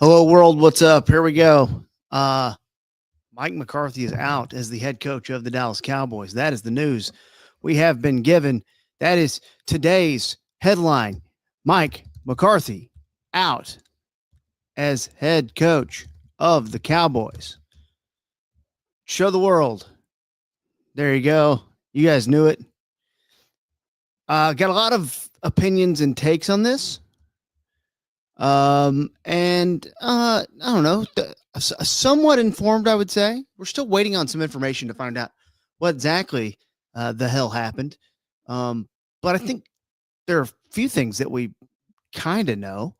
Hello, world. What's up? Here we go. Mike McCarthy is out as the head coach of the Dallas Cowboys. That is the news we have been given. That is today's headline. Mike McCarthy out as head coach of the Cowboys. Show the world. There you go. You guys knew it. Got a lot of opinions and takes on this. I don't know, somewhat informed, I would say. We're still waiting on some information to find out what exactly the hell happened. But I think there are a few things that we kind of know.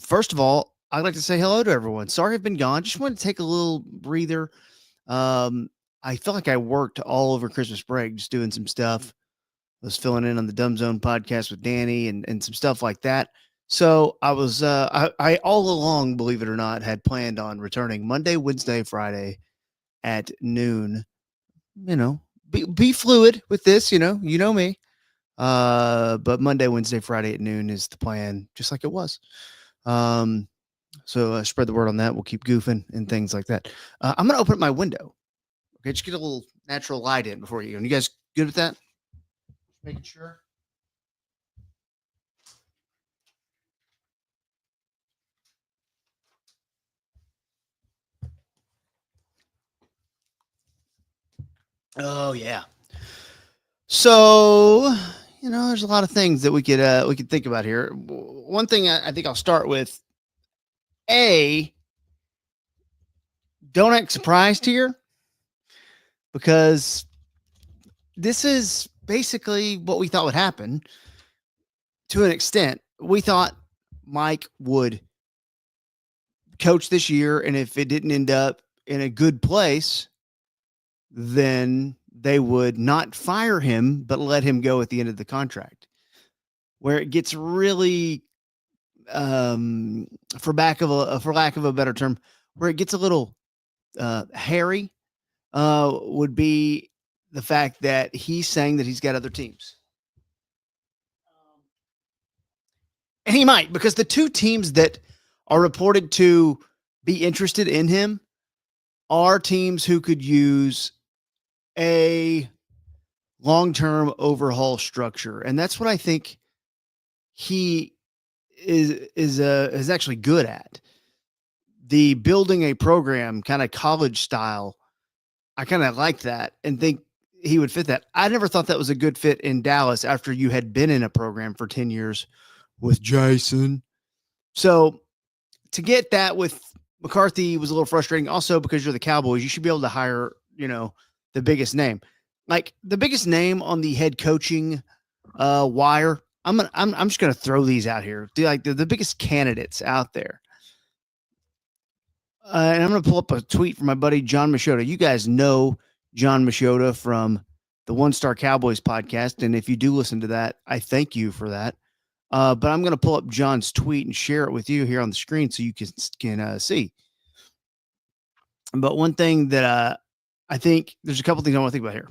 First of all, I'd like to say hello to everyone. Sorry I've been gone. Just wanted to take a little breather. I feel like I worked all over Christmas break, just doing some stuff. I was filling in on the Dumb Zone podcast with Danny and some stuff like that. So I was, I all along, believe it or not, had planned on returning Monday, Wednesday, Friday at noon. You know, be fluid with this. You know me. But Monday, Wednesday, Friday at noon is the plan, just like it was. So spread the word on that. We'll keep goofing and things like that. I'm gonna open up my window. Okay, just get a little natural light in before you go. And you guys good with that? Making sure. Oh yeah. So there's a lot of things that we could think about here. One thing I think I'll start with: A, don't act surprised here, because this is basically what we thought would happen. To an extent, we thought Mike would coach this year, and if it didn't end up in a good place, then they would not fire him, but let him go at the end of the contract. Where it gets really, for lack of a better term, where it gets a little hairy, would be the fact that he's saying that he's got other teams. And he might, because the two teams that are reported to be interested in him are teams who could use a long-term overhaul structure. And that's what I think he is actually good at. The building a program kind of college style. I kind of like that and think he would fit that. I never thought that was a good fit in Dallas after you had been in a program for 10 years with Jason. So to get that with McCarthy was a little frustrating. Also, because you're the Cowboys, you should be able to hire, the biggest name. Like the biggest name on the head coaching wire. I'm just gonna throw these out here. Like the biggest candidates out there. And I'm going to pull up a tweet from my buddy John Machota. You guys know John Machota from the One Star Cowboys podcast, and if you do listen to that, I thank you for that. But I'm going to pull up John's tweet and share it with you here on the screen so you can see. But one thing that I think there's a couple things I want to think about here.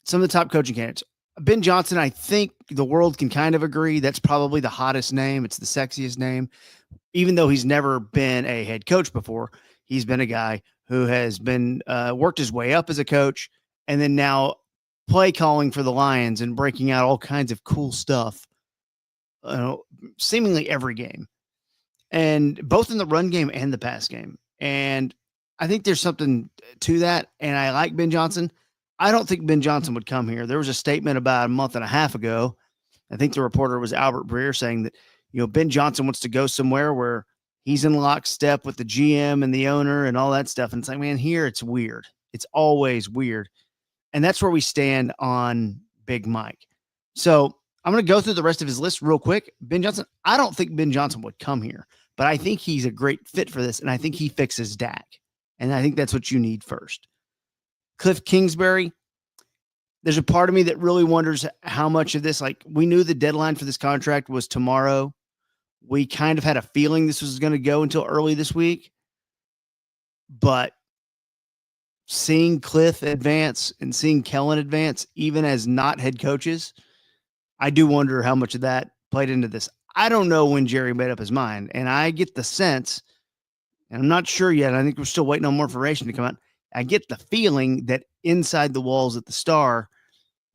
Some of the top coaching candidates. Ben Johnson, I think the world can kind of agree that's probably the hottest name. It's the sexiest name. Even though he's never been a head coach before, he's been a guy who has been worked his way up as a coach and then now play calling for the Lions and breaking out all kinds of cool stuff, seemingly every game, and both in the run game and the pass game. And I think there's something to that. And I like Ben Johnson. I don't think Ben Johnson would come here. There was a statement about a month and a half ago. I think the reporter was Albert Breer saying that, Ben Johnson wants to go somewhere where he's in lockstep with the GM and the owner and all that stuff. And it's like, man, here it's weird. It's always weird. And that's where we stand on Big Mike. So I'm going to go through the rest of his list real quick. Ben Johnson, I don't think Ben Johnson would come here, but I think he's a great fit for this. And I think he fixes Dak. And I think that's what you need first. Cliff Kingsbury, there's a part of me that really wonders how much of this, like we knew the deadline for this contract was tomorrow. We kind of had a feeling this was going to go until early this week, but seeing Cliff advance and seeing Kellen advance, even as not head coaches, I do wonder how much of that played into this. I don't know when Jerry made up his mind, and I get the sense, and I'm not sure yet. I think we're still waiting on more information to come out. I get the feeling that inside the walls at the Star,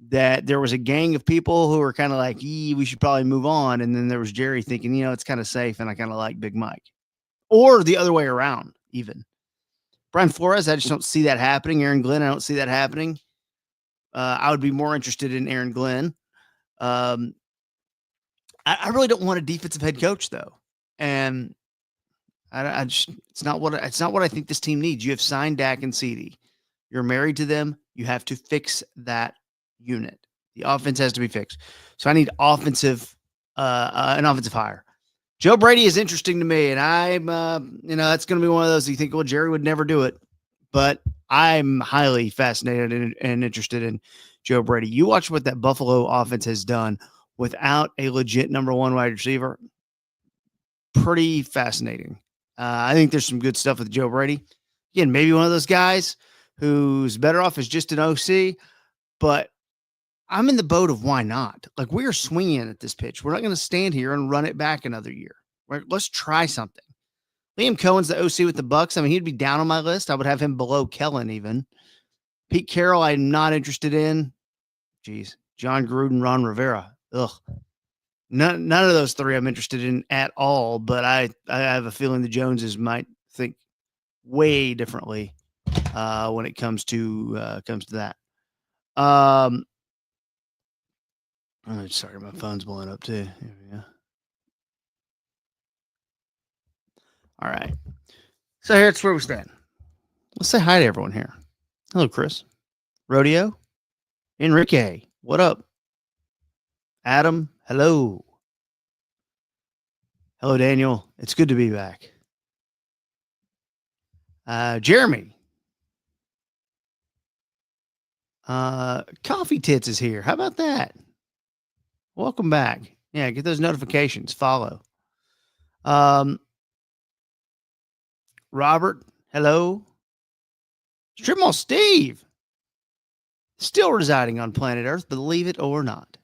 that there was a gang of people who were kind of like, we should probably move on. And then there was Jerry thinking, it's kind of safe and I kind of like Big Mike. Or the other way around, even. Brian Flores, I just don't see that happening. Aaron Glenn, I don't see that happening. I would be more interested in Aaron Glenn. I really don't want a defensive head coach, though. And I just, it's not what I think this team needs. You have signed Dak and CD. You're married to them. You have to fix that unit. The offense has to be fixed. So I need an offensive hire. Joe Brady is interesting to me, and I'm, that's going to be one of those you think, well, Jerry would never do it, but I'm highly fascinated and interested in Joe Brady. You watch what that Buffalo offense has done without a legit number one wide receiver. Pretty fascinating. I think there's some good stuff with Joe Brady. Again, maybe one of those guys who's better off as just an OC, but I'm in the boat of why not? Like, we are swinging at this pitch. We're not going to stand here and run it back another year. Right? Let's try something. Liam Cohen's the OC with the Bucks. I mean, he'd be down on my list. I would have him below Kellen even. Pete Carroll, I'm not interested in. Jeez. John Gruden, Ron Rivera. Ugh. None of those three I'm interested in at all, but I have a feeling the Joneses might think way differently when it comes to that. Sorry, my phone's blowing up too. Here we go. All right. So here's where we stand. Let's say hi to everyone here. Hello, Chris. Rodeo. Enrique. What up? Adam. Hello. Hello, Daniel. It's good to be back. Jeremy. Coffee Tits is here. How about that? Welcome back. Yeah, get those notifications. Follow. Robert. Hello. Strip Mall Steve. Still residing on planet Earth, believe it or not.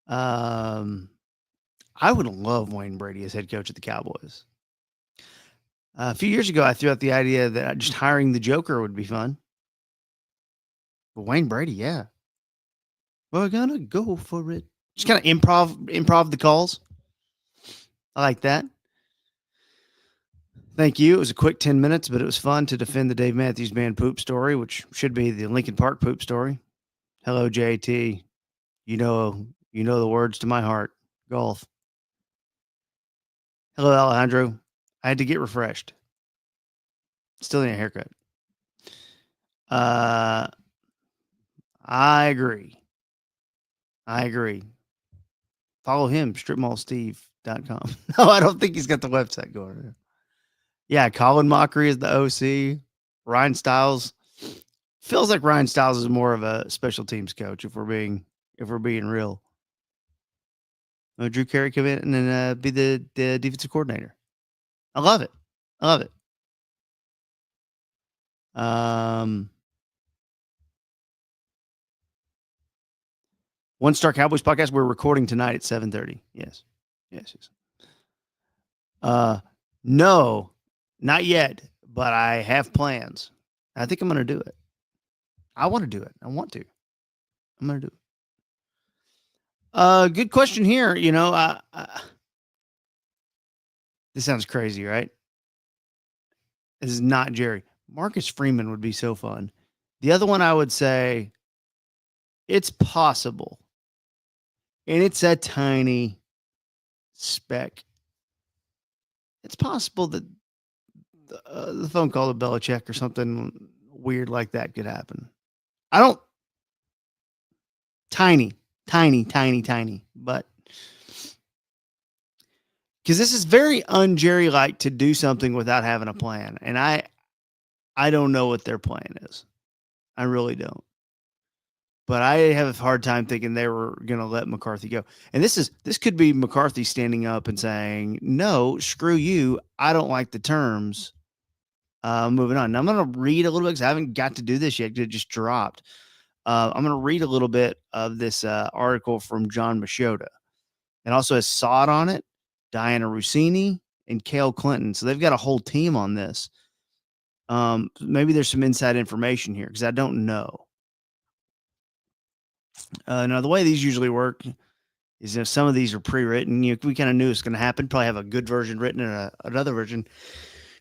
I would love Wayne Brady as head coach of the Cowboys. A few years ago, I threw out the idea that just hiring the Joker would be fun. But Wayne Brady, yeah. We're gonna go for it. Just kind of improv the calls. I like that. Thank you. It was a quick 10 minutes, but it was fun to defend the Dave Matthews Band poop story, which should be the Lincoln Park poop story. Hello, JT. You know the words to my heart. Golf. Hello, Alejandro. I had to get refreshed. Still need a haircut. I agree. Follow him, stripmallsteve.com. No, I don't think he's got the website going. Yeah, Colin Mockery is the OC. Ryan Stiles feels like Ryan Stiles is more of a special teams coach if we're being real. Drew Carey come in and then be the defensive coordinator. I love it. One Star Cowboys podcast. We're recording tonight at 7:30. Yes. No, not yet, but I have plans. I think I'm going to do it. I want to do it. I'm going to do it. Good question here. This sounds crazy, right? This is not Jerry. Marcus Freeman would be so fun. The other one I would say, it's possible. And it's a tiny speck. It's possible that the phone call to Belichick or something weird like that could happen. Tiny, but because this is very un-Jerry-like to do something without having a plan. And I don't know what their plan is. I really don't. But I have a hard time thinking they were going to let McCarthy go. And this could be McCarthy standing up and saying, no, screw you. I don't like the terms. Moving on. Now I'm going to read a little bit because I haven't got to do this yet. It just dropped. I'm going to read a little bit of this article from John Machota. It also has Sod on it, Diana Rossini, and Cale Clinton. So they've got a whole team on this. Maybe there's some inside information here because I don't know. Now, the way these usually work is if some of these are pre-written, we kind of knew it's going to happen. Probably have a good version written and another version.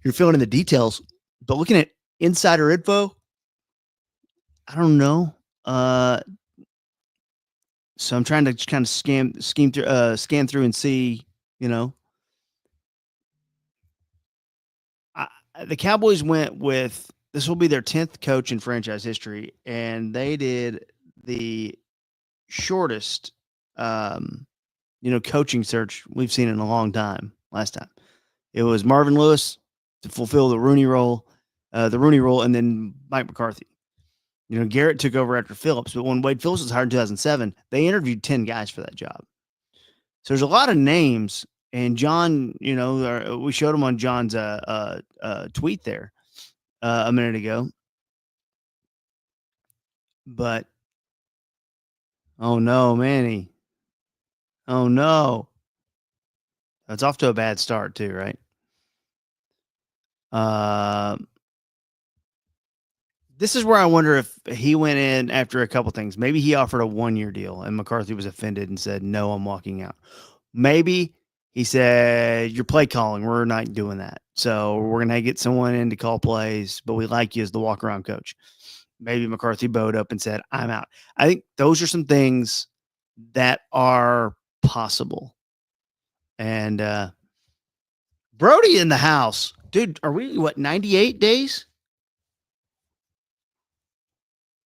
You're filling in the details. But looking at insider info, I don't know. So I'm trying to just kind of scan through and see, you know, I, the Cowboys went with this will be their 10th coach in franchise history, and they did the shortest, um, coaching search we've seen in a long time. Last time it was Marvin Lewis to fulfill the Rooney role, and then Mike McCarthy. Garrett took over after Phillips, but when Wade Phillips was hired in 2007, they interviewed 10 guys for that job. So there's a lot of names, and John, we showed him on John's tweet there a minute ago. But oh no, Manny! Oh no, it's off to a bad start too, right? This is where I wonder if he went in after a couple things. Maybe he offered a 1-year deal, and McCarthy was offended and said, "No, I'm walking out." Maybe he said, "You're play calling. We're not doing that. So we're gonna get someone in to call plays, but we like you as the walk around coach." Maybe McCarthy bowed up and said, "I'm out." I think those are some things that are possible. And Brody in the house, dude. Are we 98 days?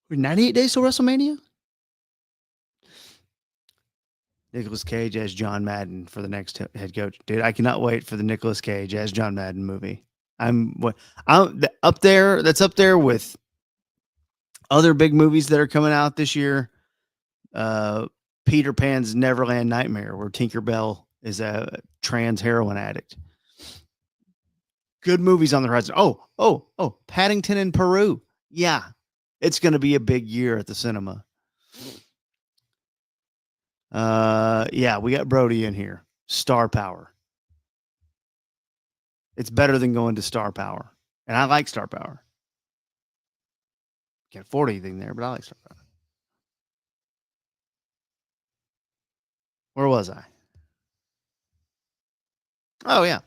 We're 98 days till WrestleMania. Nicolas Cage as John Madden for the next head coach, dude. I cannot wait for the Nicolas Cage as John Madden movie. I'm up there. That's up there with other big movies that are coming out this year. Peter Pan's Neverland Nightmare, where Tinkerbell is a trans heroin addict. Good movies on the horizon. Oh, Paddington in Peru. Yeah, it's going to be a big year at the cinema. Yeah, we got Brody in here. Star power. It's better than going to Star Power. And I like Star Power. Can't afford anything there, but I like Star Power. Where was I? Oh, yeah.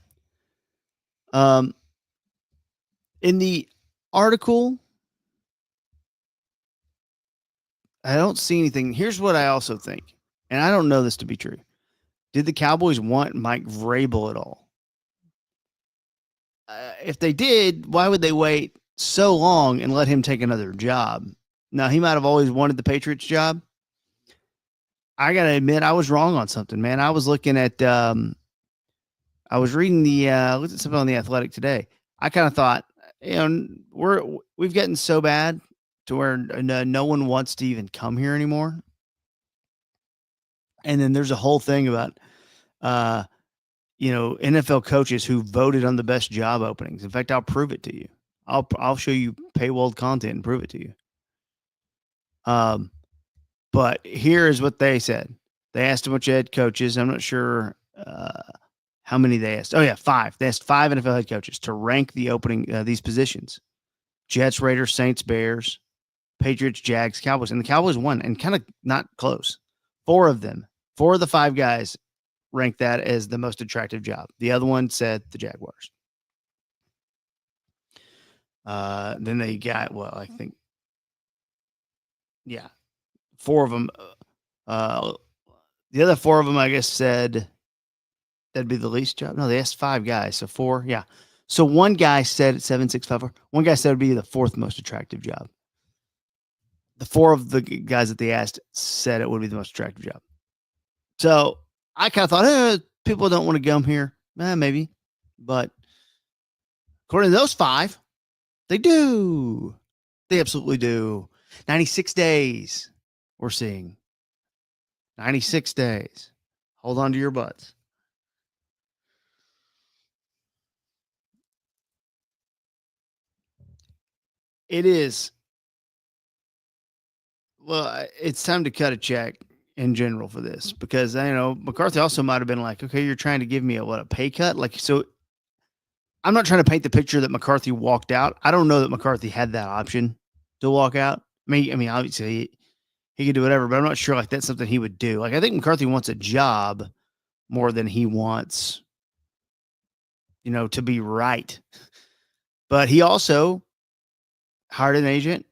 In the article, I don't see anything. Here's what I also think, and I don't know this to be true. Did the Cowboys want Mike Vrabel at all? If they did, why would they wait so long and let him take another job? Now, he might have always wanted the Patriots job. I got to admit, I was wrong on something, man. I was looking at, I was reading looked at something on The Athletic today. I kind of thought, we've gotten so bad to where no one wants to even come here anymore. And then there's a whole thing about, NFL coaches who voted on the best job openings. In fact, I'll prove it to you. I'll show you paywalled content and prove it to you. But here is what they said. They asked a bunch of head coaches. I'm not sure how many they asked. Oh yeah, 5. They asked 5 NFL head coaches to rank the opening these positions: Jets, Raiders, Saints, Bears, Patriots, Jags, Cowboys, and the Cowboys won, and kind of not close. 4 of the 5 guys ranked that as the most attractive job. The other one said the Jaguars. Then they got, I think, yeah, 4 of them. The other 4 of them, I guess, said that'd be the least job. No, they asked 5 guys, so 4. Yeah. So one guy said 7,654. One guy said it'd be the 4th most attractive job. The 4 of the guys that they asked said it would be the most attractive job. So I kind of thought, people don't want to come here. Maybe. But according to those 5, they do. They absolutely do. 96 days we're seeing. 96 days. Hold on to your butts. It is. Well, it's time to cut a check. in general for this because McCarthy also might have been like, okay, you're trying to give me a pay cut, like so. I'm not trying to paint the picture that McCarthy walked out. I don't know that McCarthy had that option to walk out. I mean, obviously he could do whatever, but I'm not sure like that's something he would do. Like I think McCarthy wants a job more than he wants, to be right. But he also hired an agent,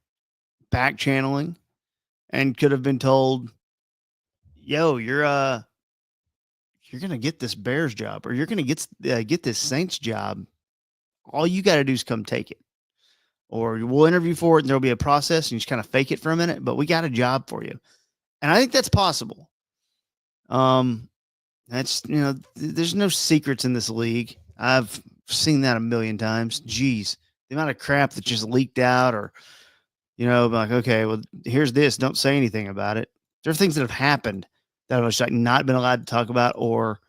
back channeling, and could have been told, "Yo, you're gonna get this Bears job, or you're gonna get this Saints job. All you got to do is come take it, or we'll interview for it, and there'll be a process, and you just kind of fake it for a minute. But we got a job for you." And I think that's possible. That's there's no secrets in this league. I've seen that a million times. Jeez, the amount of crap that just leaked out, or like, okay, well, here's this. Don't say anything about it. There are things that have happened that I've just like not been allowed to talk about, or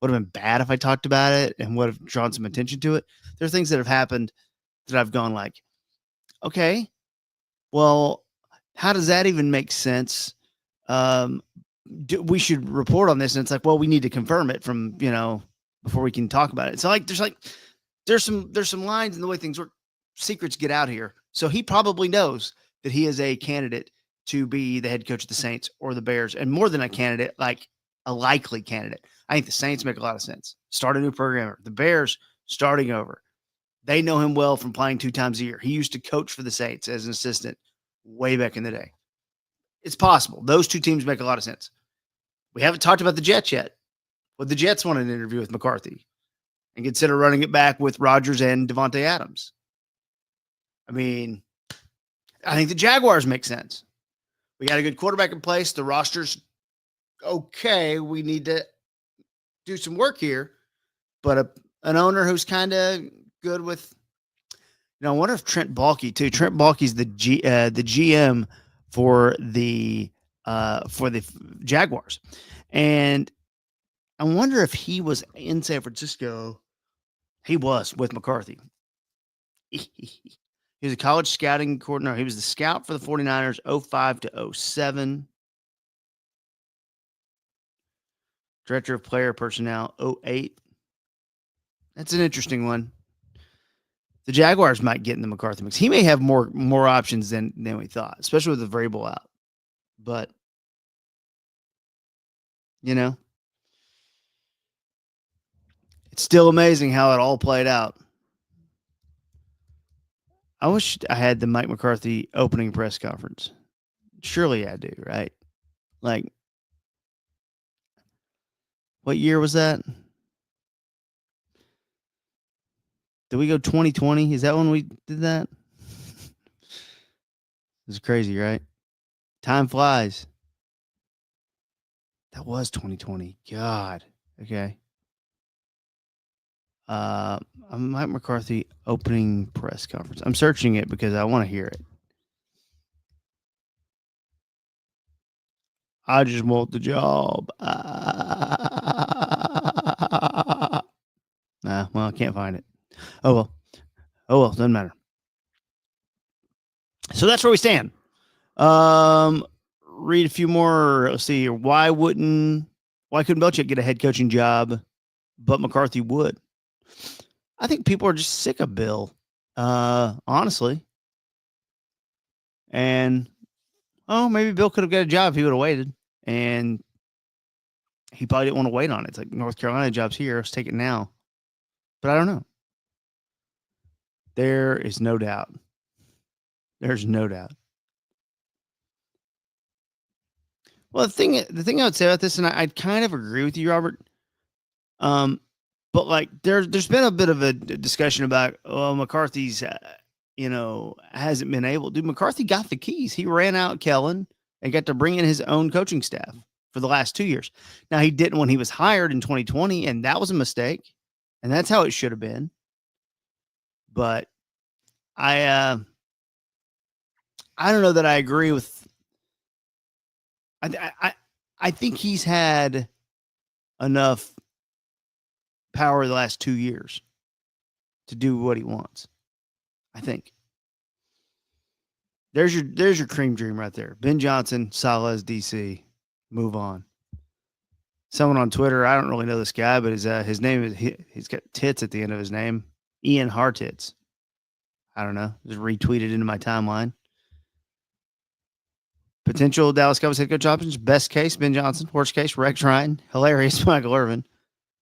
would have been bad if I talked about it and would have drawn some attention to it. There are things that have happened that I've gone like, okay, well, how does that even make sense? We should report on this. And it's like, well, we need to confirm it from, before we can talk about it. So there's some lines in the way things work. Secrets get out here. So he probably knows that he is a candidate to be the head coach of the Saints or the Bears, and more than a candidate, like a likely candidate. I think the Saints make a lot of sense. Start a new programmer. The Bears starting over. They know him well from playing 2 times a year. He used to coach for the Saints as an assistant way back in the day. It's possible. Those 2 teams make a lot of sense. We haven't talked about the Jets yet. Would the Jets want an interview with McCarthy and consider running it back with Rodgers and Devontae Adams? I mean, I think the Jaguars make sense. We got a good quarterback in place. The roster's okay. We need to do some work here. But an owner who's kind of good with, I wonder if Trent Baalke too. Trent Baalke's the GM for the Jaguars, and I wonder if he was in San Francisco. He was with McCarthy. He was a college scouting coordinator. He was the scout for the 49ers 05 to 07. Director of player personnel 08. That's an interesting one. The Jaguars might get in the McCarthy mix. He may have more options than we thought, especially with the Vrabel out. But it's still amazing how it all played out. I wish I had the Mike McCarthy opening press conference. Surely I do, right? Like, what year was that? Did we go 2020? Is that when we did that? It's crazy, right? Time flies. That was 2020. God. Okay. Mike McCarthy opening press conference. I'm searching it because I want to hear it. I just want the job. Well, I can't find it. Oh well, doesn't matter. So that's where we stand. Read a few more. Let's see here. Why couldn't Belichick get a head coaching job, but McCarthy would? I think people are just sick of Bill, honestly. And maybe Bill could have got a job if he would have waited, and he probably didn't want to wait on it. It's like North Carolina job's here. Let's take it now. But I don't know. There is no doubt. There's no doubt. Well, the thing I would say about this, and I'd kind of agree with you, Robert. But like there's been a bit of a discussion about McCarthy's, hasn't been able. Dude, McCarthy got the keys. He ran out Kellen and got to bring in his own coaching staff for the last 2 years. Now he didn't when he was hired in 2020, and that was a mistake, and that's how it should have been. But I don't know that I agree with. I think he's had enough power the last 2 years to do what he wants. I think. There's your cream dream right there. Ben Johnson, Salah as DC. Move on. Someone on Twitter, I don't really know this guy, but his name is he's got tits at the end of his name. Ian Hartitz. I don't know. Just retweeted into my timeline. Potential Dallas Cowboys head coach options: best case, Ben Johnson; worst case, Rex Ryan; hilarious, Michael Irvin;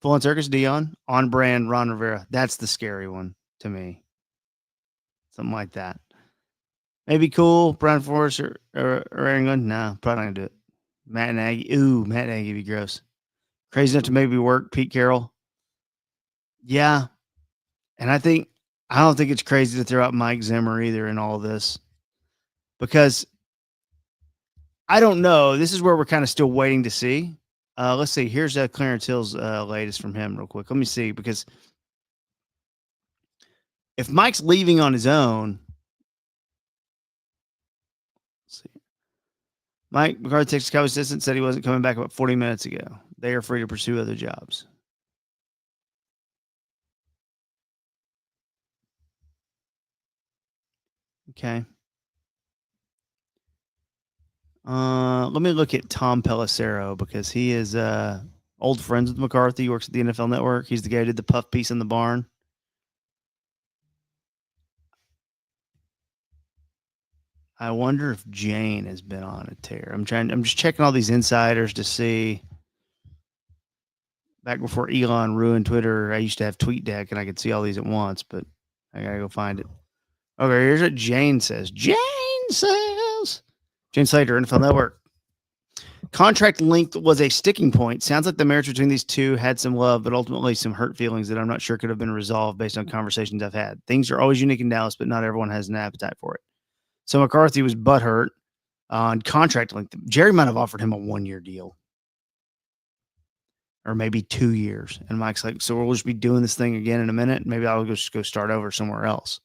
full on circus, Dion; on brand, Ron Rivera. That's the scary one to me. Something like that. Maybe cool, Brian Forrest or Aaron Glenn. No, probably not gonna do it. Matt Nagy. Ooh, Matt Nagy would be gross. Crazy enough to maybe work. Pete Carroll. Yeah, and I don't think it's crazy to throw out Mike Zimmer either in all of this because I don't know. This is where we're kind of still waiting to see. Let's see. Here's Clarence Hill's latest from him, real quick. Let me see because if Mike's leaving on his own, let's see. Mike McCarthy, Texas Cowboys assistant, said he wasn't coming back about 40 minutes ago. They are free to pursue other jobs. Okay. Let me look at Tom Pelissero because he is old friends with McCarthy. He works at the NFL Network. He's the guy who did the puff piece in the barn. I wonder if Jane has been on a tear. I'm just checking all these insiders to see. Back before Elon ruined Twitter, I used to have TweetDeck and I could see all these at once, but I gotta go find it. Okay, here's what Jane says. Jane Slater, NFL Network. Contract length was a sticking point. Sounds like the marriage between these two had some love, but ultimately some hurt feelings that I'm not sure could have been resolved based on conversations I've had. Things are always unique in Dallas, but not everyone has an appetite for it. So McCarthy was butthurt on contract length. Jerry might have offered him a 1-year deal or maybe 2 years. And Mike's like, so we'll just be doing this thing again in a minute. Maybe I'll just go start over somewhere else.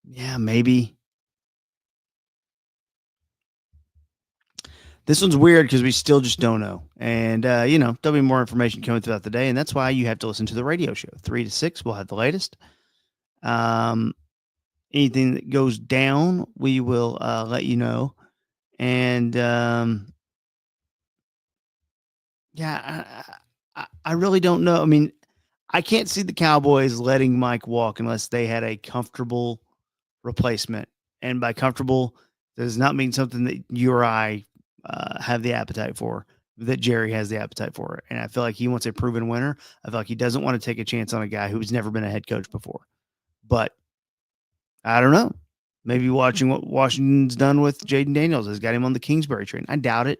Yeah, maybe. This one's weird because we still just don't know. And, there'll be more information coming throughout the day. And that's why you have to listen to the radio show. 3 to 6, we'll have the latest. Anything that goes down, we will let you know. And, I really don't know. I mean, I can't see the Cowboys letting Mike walk unless they had a comfortable replacement. And by comfortable, does not mean something that you or I have the appetite for, that Jerry has the appetite for. And I feel like he wants a proven winner. I feel like he doesn't want to take a chance on a guy who's never been a head coach before. But I don't know. Maybe watching what Washington's done with Jaden Daniels has got him on the Kingsbury train. I doubt it.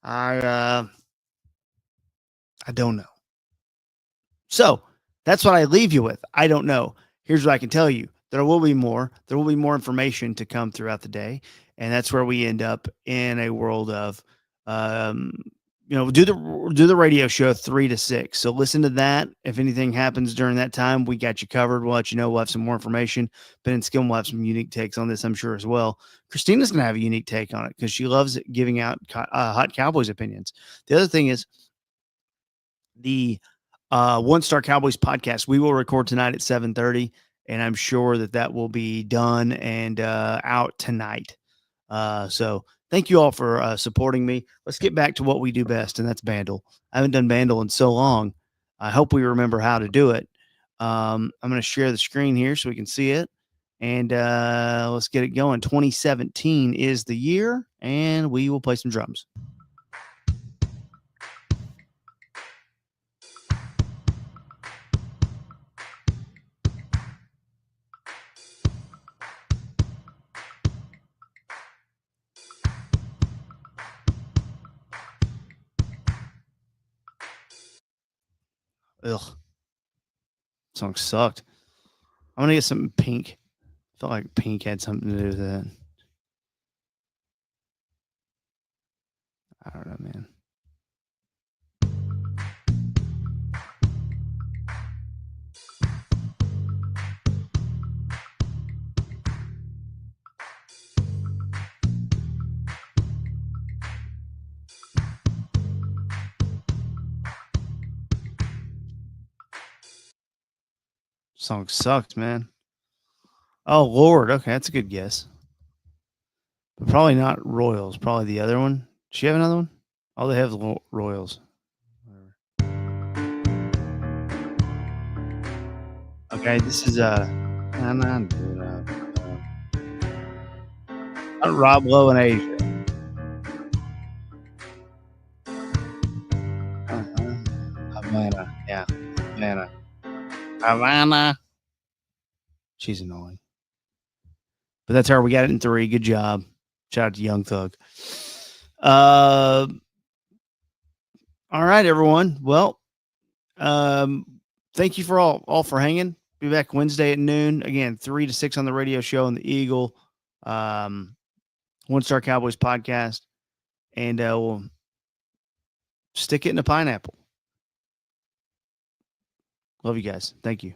I don't know. So that's what I leave you with. I don't know. Here's what I can tell you. There will be more. There will be more information to come throughout the day. And that's where we end up in a world of, do the radio show 3 to 6. So listen to that. If anything happens during that time, we got you covered. We'll let you know. We'll have some more information. Ben and Skim will have some unique takes on this, I'm sure, as well. Christina's going to have a unique take on it because she loves giving out hot Cowboys opinions. The other thing is the One Star Cowboys podcast. We will record tonight at 7:30, and I'm sure that will be done and out tonight. So thank you all for supporting me. Let's get back to what we do best, and that's Bandle. I haven't done Bandle in so long. I hope we remember how to do it. I'm going to share the screen here so we can see it, and let's get it going. 2017 is the year, and we will play some drums. Ugh. Song sucked. I'm gonna get some Pink. I felt like Pink had something to do with that. I don't know, man. Song sucked, man. Oh, Lord. Okay, that's a good guess. But probably not Royals. Probably the other one. Does she have another one? Oh, they have the Royals. Okay, this is nah, nah, nah, not Rob Lowe in Asia. Uh-huh. Havana. Yeah. Havana. Havana. She's annoying. But that's her. We got it in 3. Good job. Shout out to Young Thug. Uh, all right, everyone. Well, um, thank you for all for hanging. Be back Wednesday at noon. Again, 3 to 6 on the radio show on the Eagle. One Star Cowboys podcast. And we'll stick it in a pineapple. Love you guys. Thank you.